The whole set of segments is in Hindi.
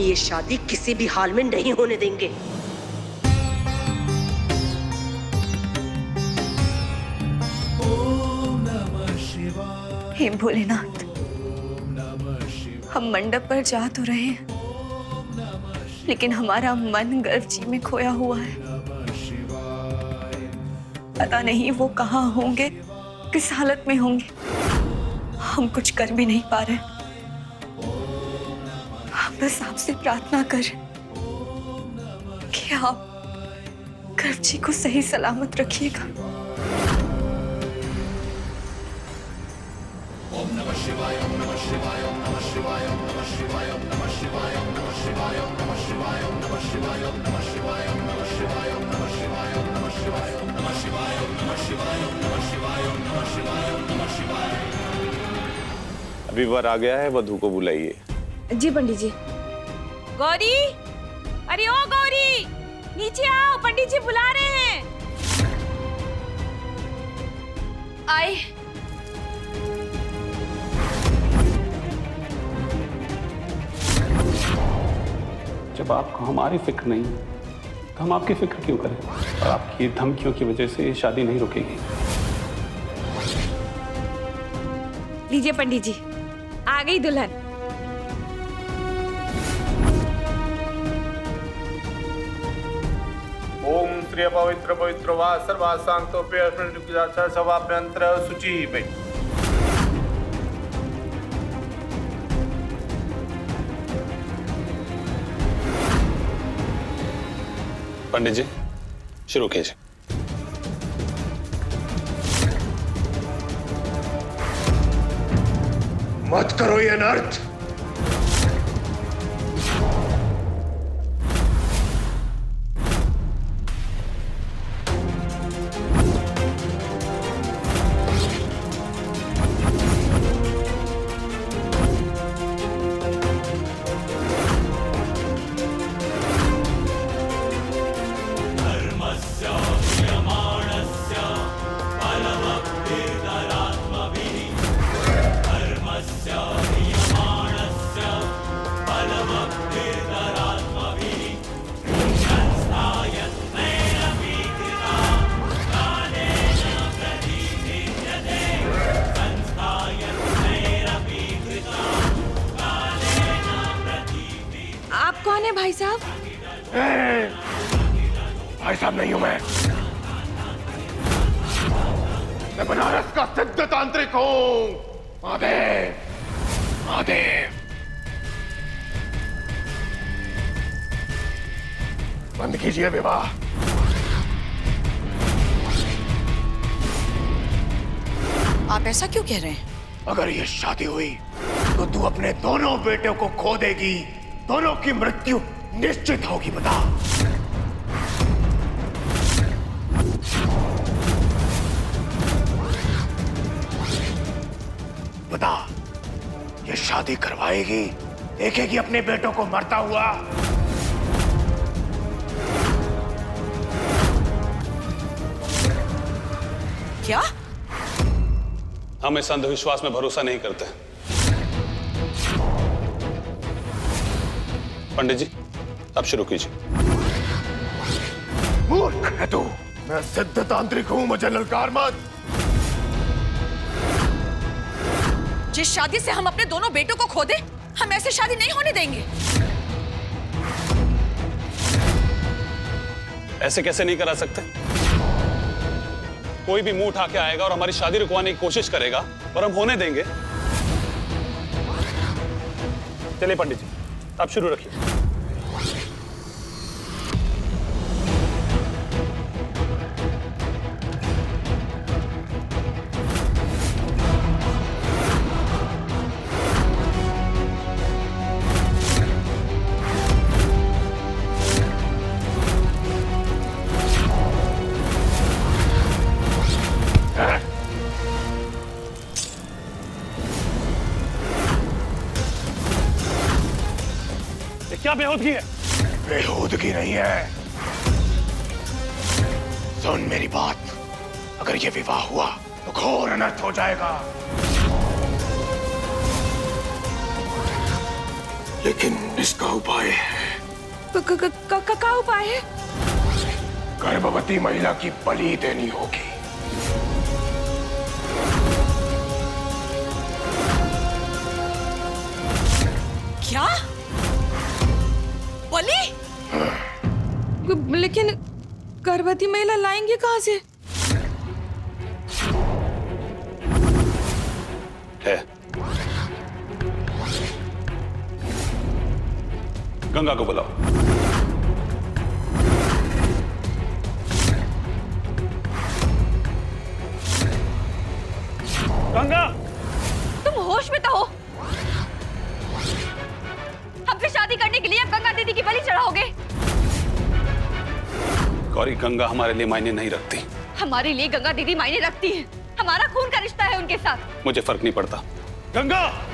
ये शादी किसी भी हाल में नहीं होने देंगे। हे भोलेनाथ, हम मंडप पर जा तो रहे हैं, लेकिन हमारा मन गर्भ जी में खोया हुआ है। पता नहीं वो कहाँ होंगे, किस हालत में होंगे। हम कुछ कर भी नहीं पा रहे। हम बस आपसे प्रार्थना कर कि आप गर्भ जी को सही सलामत रखिएगा। अभी वर आ गया है, वधू को बुलाइए। जी पंडित जी। गौरी, अरे ओ गौरी, नीचे आओ, पंडित जी बुला रहे हैं। आए। जब आपको हमारी फिक्र नहीं तो हम आपकी फिक्र क्यों करें? और आपकी धमकियों की वजह से ये शादी नहीं रुकेगी। लीजिए पंडित जी, आ गई दुल्हन। ओम श्री पवित्र पवित्र वा सर्वासांतोप्य सवाभ्यंतर शुचि भई। पंडित जी शुरू कीजिए। मत करो ये अनर्थ। आप कौन है भाई साहब? भाई साहब नहीं हूं मैं बनारस का सिद्ध तांत्रिक हूं। महादेव, महादेव। बंद कीजिए विवाह। आप ऐसा क्यों कह रहे हैं? अगर ये शादी हुई तो तू अपने दोनों बेटों को खो देगी। दोनों की मृत्यु निश्चित होगी। बता। बता, ये शादी करवाएगी? देखेगी अपने बेटों को मरता हुआ? क्या? हम इस अंधविश्वास में भरोसा नहीं करते। पंडित जी अब शुरू कीजिए। मूर्ख है तू। मैं सिद्ध तांत्रिक हूं, मुझे ललकार मत। जिस शादी से हम अपने दोनों बेटों को खो दे, हम ऐसे शादी नहीं होने देंगे। ऐसे कैसे नहीं करा सकते? कोई भी मुंह उठा के आएगा और हमारी शादी रुकवाने की कोशिश करेगा और हम होने देंगे? चलिए पंडित जी आप शुरू रखिए। क्या बेहूदगी है? बेहूदगी नहीं है। सुन मेरी बात, अगर ये विवाह हुआ तो घोर अनर्थ हो जाएगा। लेकिन इसका उपाय है। का उपाय है? गर्भवती महिला की बलि देनी होगी। क्या? बलि? लेकिन गर्भवती महिला लाएंगे कहाँ से? है गंगा को बुलाओ। गंगा, तुम होश में तो हो? हमसे शादी करने के लिए अब गंगा दीदी की बलि चढ़ाओगे? गौरी, गंगा हमारे लिए मायने नहीं रखती। हमारे लिए गंगा दीदी मायने रखती है। हमारा खून का रिश्ता है उनके साथ। मुझे फर्क नहीं पड़ता। गंगा,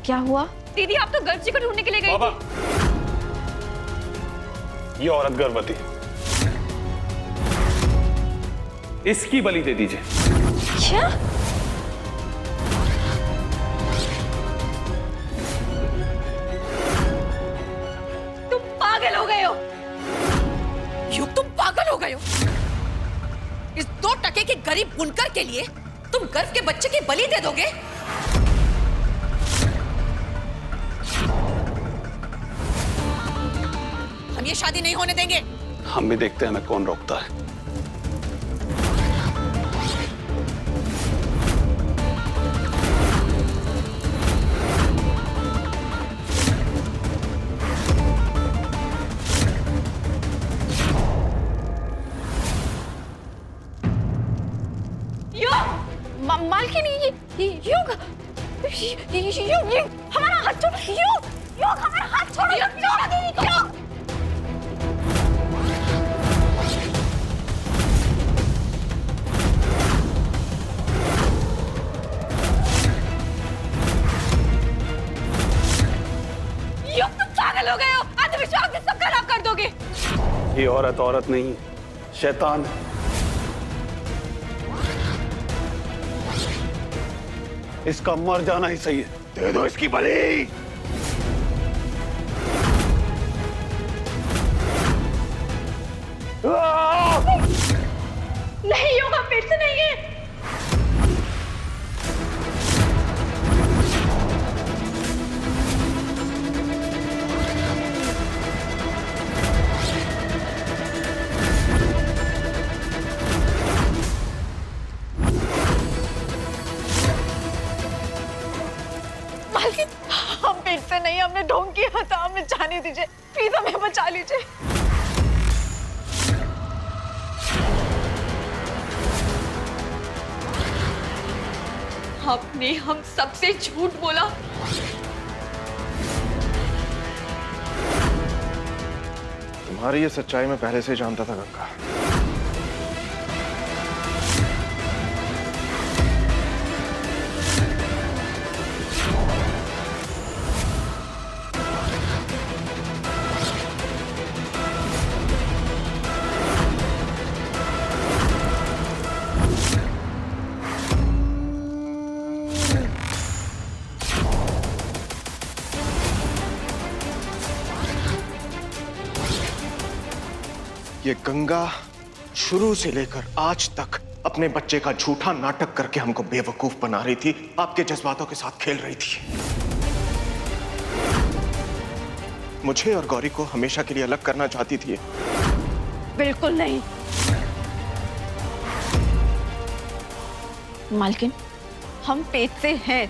क्या हुआ? दीदी आप तो गर्भजी को ढूंढने के लिए गई बाबा, थी। ये औरत गर्भवती, इसकी बलि दे दीजिए। क्या? तुम पागल हो गए हो। युग, तुम पागल हो गए हो। इस 2 टके के गरीब बुनकर के लिए तुम गर्भ के बच्चे की बलि दे दोगे? हम ये शादी नहीं होने देंगे। हम भी देखते हैं हमें कौन रोकता है। मालकिन, युग हमारा हाथ छोड़। युग हमारा हाथ छोड़ो। युग तुम पागल हो गए हो। आत्मविश्वास से सब खराब कर दोगे। ये औरत नहीं, शैतान है। इसका मर जाना ही सही है। दे दो इसकी बलि। नहीं योगा, पेट से नहीं है। मालकिन, हम पेट से नहीं, हमने ढोंग किया था। हमें जाने दीजिए प्लीज, हमें बचा लीजिए। आपने हम सबसे झूठ बोला। तुम्हारी ये सच्चाई मैं पहले से जानता था गंगा। ये गंगा शुरू से लेकर आज तक अपने बच्चे का झूठा नाटक करके हमको बेवकूफ बना रही थी, आपके जज्बातों के साथ खेल रही थी। मुझे और गौरी को हमेशा के लिए अलग करना चाहती थी। बिल्कुल नहीं मालकिन, हम पेट से हैं।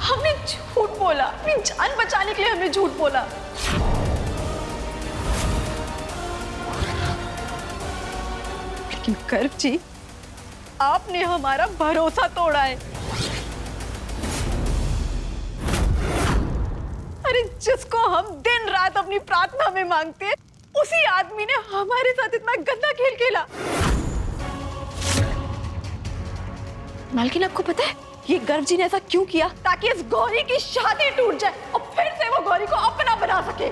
हमने झूठ बोला, अपनी जान बचाने के लिए हमने झूठ बोला। लेकिन गर्भ जी, आपने हमारा भरोसा तोड़ा है। अरे जिसको हम दिन रात अपनी प्रार्थना में मांगते हैं, उसी आदमी ने हमारे साथ इतना गंदा खेल खेला। मालकिन आपको पता है ये गर्व जी ने ऐसा क्यों किया? ताकि इस गौरी की शादी टूट जाए और फिर से वो गौरी को अपना बना सके।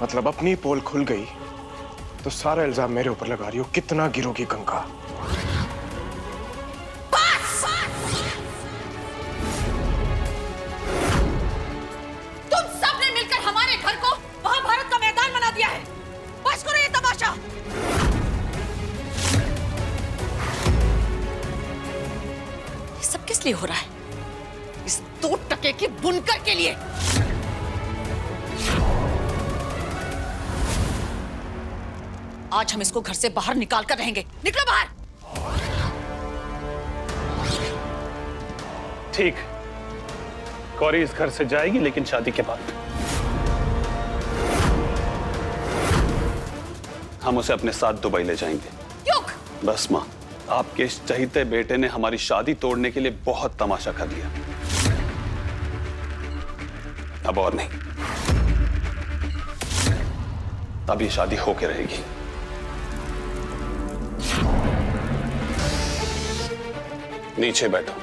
मतलब अपनी पोल खुल गई तो सारा इल्जाम मेरे ऊपर लगा रही हो। कितना गिरोगी गंगा? तुम सबने मिलकर हमारे घर को महाभारत का मैदान बना दिया है। बस करो ये तमाशा। ये सब किस लिए हो रहा है? इस 2 टके की बुनकर के लिए। आज हम इसको घर से बाहर निकाल कर रहेंगे। निकलो बाहर। ठीक, गौरी इस घर से जाएगी, लेकिन शादी के बाद हम उसे अपने साथ दुबई ले जाएंगे। क्यों? बस माँ, आपके इस चहीते बेटे ने हमारी शादी तोड़ने के लिए बहुत तमाशा कर लिया। अब और नहीं, अब ये शादी होके रहेगी। नीचे बैठो।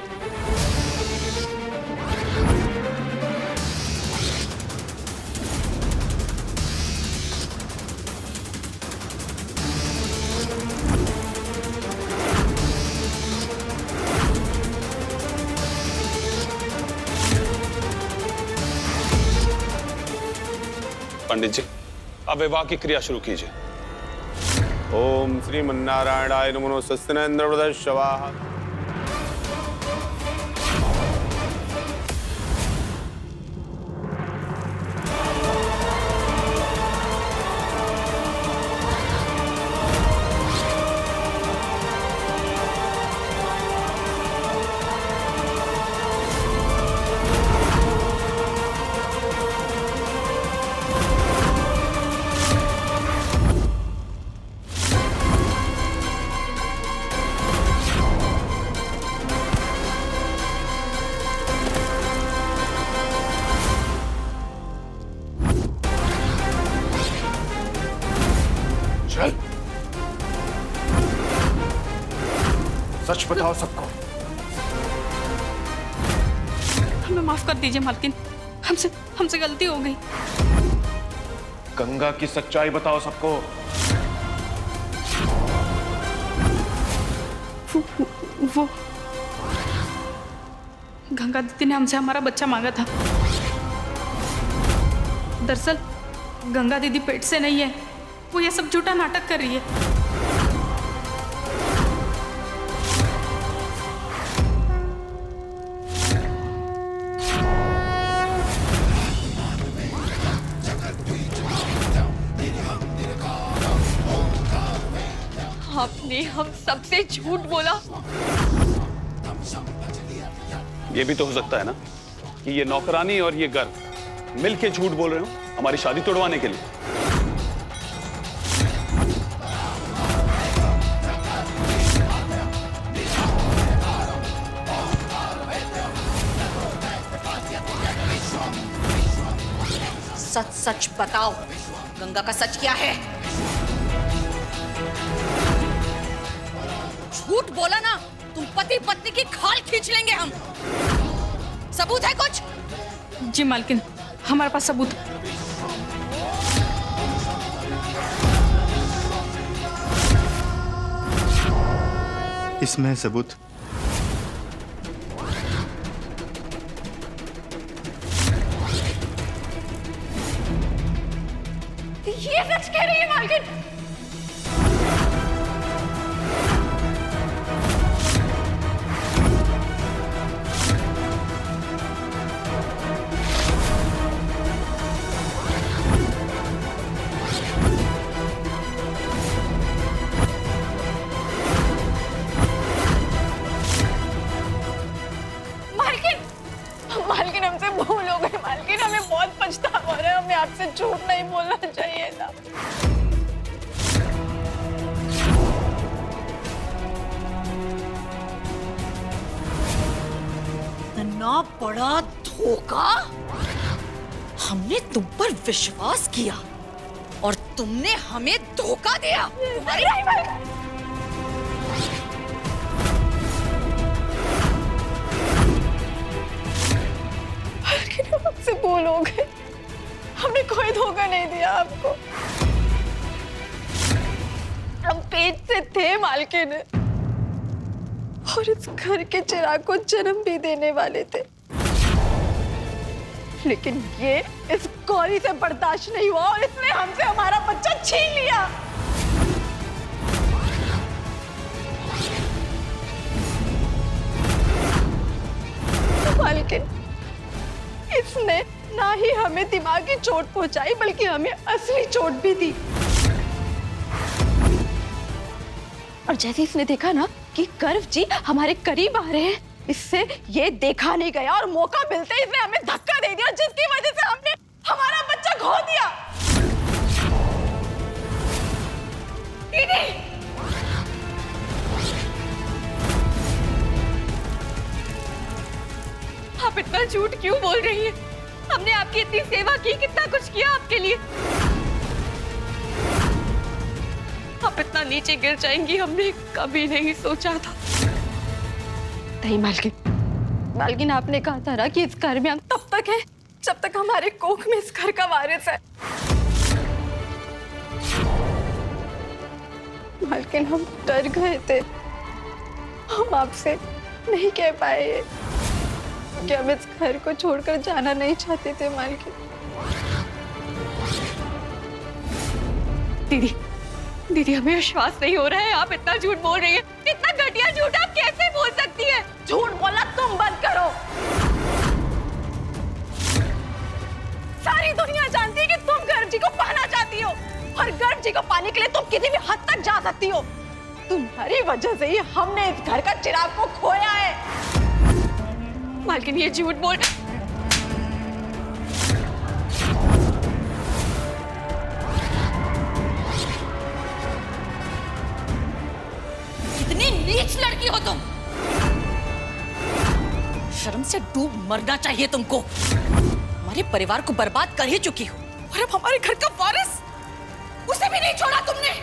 पंडित जी, अब विवाह की क्रिया शुरू कीजिए। ओम श्रीमन्नारायणाय नमो स्वस्तिनेन्द्र स्वाहा। चल, सच बताओ सबको। हमें माफ कर दीजिए मालकिन, हमसे गलती हो गई। गंगा की सच्चाई बताओ सबको। वो गंगा दीदी ने हमसे हमारा बच्चा मांगा था। दरअसल गंगा दीदी पेट से नहीं है, वो ये सब झूठा नाटक कर रही है। आपने हम सबसे झूठ बोला। ये भी तो हो सकता है ना कि ये नौकरानी और ये गर्व मिलके झूठ बोल रहे हो हमारी शादी तोड़वाने के लिए। सच सच बताओ, गंगा का सच क्या है? झूठ बोला ना, तुम पति पत्नी की खाल खींच लेंगे हम। सबूत है कुछ? जी मालकिन, हमारे पास सबूत है। इसमें सबूत। ये सच कह रही है मालकिन। मालकिन हमसे भूल हो गई। मालकिन हमें बहुत पछतावा हो रहा है, हमें आपसे झूठ नहीं बोलना चाहिए था। इतना बड़ा धोखा! हमने तुम पर विश्वास किया और तुमने हमें धोखा दिया। तुम्हारी हमसे भूल हो गए, हमने कोई धोखा नहीं दिया आपको। हम पेट से थे मालकिन, और इस घर के चिराग को जन्म भी देने वाले थे, लेकिन ये इस गौरी से बर्दाश्त नहीं हुआ और इसने हमसे हमारा बच्चा छीन लिया। मालकिन, इसने ना ही हमें दिमागी चोट पहुंचाई बल्कि हमें असली चोट भी दी। और जैसे इसने देखा ना कि गर्व जी हमारे करीब आ रहे हैं, इससे ये देखा नहीं गया और मौका मिलते ही इसने हमें धक्का दे दिया, जिसकी वजह से हमने हमारा बच्चा खो दिया। दीदी, आप इतना झूठ क्यों बोल रही हैं? हमने आपकी इतनी सेवा की, कितना कुछ किया आपके लिए। आप इतना नीचे गिर जाएंगी हमने कभी नहीं सोचा था। नहीं मालकिन, आपने कहा था ना कि इस घर में हम तब तक हैं जब तक हमारे कोख में इस घर का वारिस है। मालकिन, हम डर गए थे, हम आपसे नहीं कह पाए कि हम इस घर को छोड़कर जाना नहीं चाहते थे। मालकिन, दीदी हमें विश्वास नहीं हो रहा है, आप इतना झूठ बोल रही हैं। इतना घटिया झूठ आप कैसे बोल सकती है? झूठ बोलना तुम बंद करो। सारी दुनिया जानती है कि तुम गर्व जी को पाना चाहती हो, और गर्व जी को पाने के लिए तुम किसी भी हद तक जा सकती हो। तुम्हारी वजह से ही हमने इस घर का चिराग को खोया है। मालकिन, ये झूठ बोल, कितनी नीच लड़की हो तुम। शर्म से डूब मरना चाहिए तुमको। हमारे परिवार को बर्बाद कर ही चुकी हो, और अब हमारे घर का वारिस, उसे भी नहीं छोड़ा तुमने।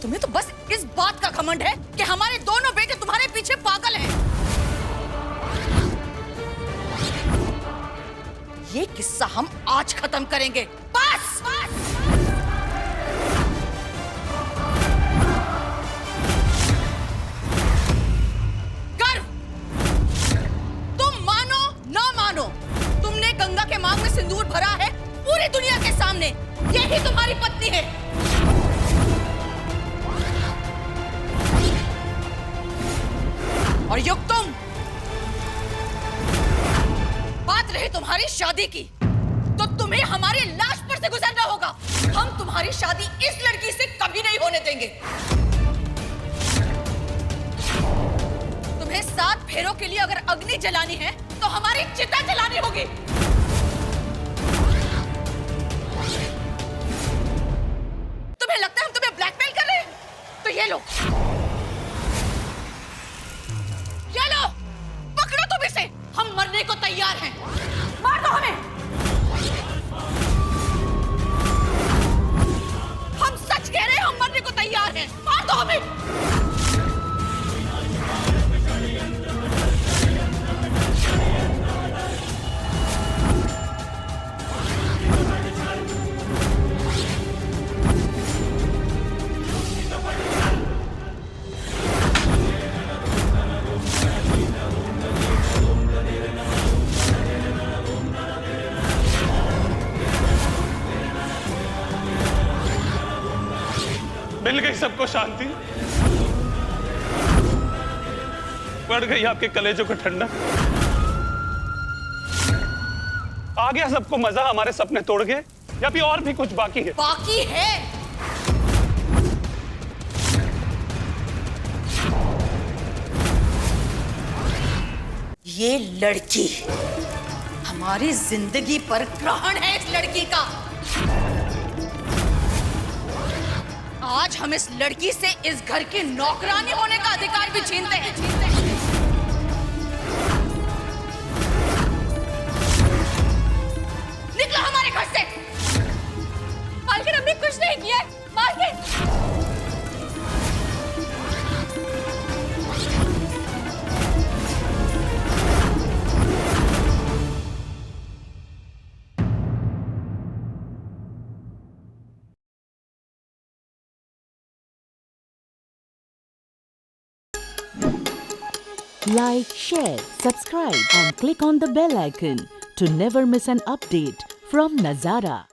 तुम्हें तो बस इस बात का घमंड है कि हमारे दोनों बेटे तुम्हारे पीछे पागल हैं। ये किस्सा हम आज खत्म करेंगे, बस। गर्व, तुम मानो ना मानो, तुमने गंगा के मांग में सिंदूर भरा है पूरी दुनिया के सामने। यही तुम्हारी पत्नी है। और युग, तुम, बात रही तुम्हारी शादी की, तो तुम्हें हमारी लाश पर से गुजरना होगा। हम तुम्हारी शादी इस लड़की से कभी नहीं होने देंगे। तुम्हें 7 फेरों के लिए अगर अग्नि जलानी है तो हमारी चिता जलानी होगी। तुम्हें लगता है हम तुम्हें ब्लैकमेल कर रहे हैं? तो ये लो, पकड़ो तुम इसे। हम मरने को तैयार हैं, मार दो हमें। हम सच कह रहे हैं, हम मरने को तैयार हैं, मार दो हमें। मिल गई सबको शांति, पड़ गई आपके कलेजों को ठंडा, आ गया सबको मजा। हमारे सपने तोड़ गए, या भी और भी कुछ बाकी है? बाकी है। ये लड़की हमारी जिंदगी पर ग्रहण है। इस लड़की का आज हम इस लड़की से इस घर की नौकरानी होने का अधिकार भी छीनते हैं। कुछ नहीं किया है। मालकिन Like, share, subscribe and click on the bell icon to never miss an update from Nazara.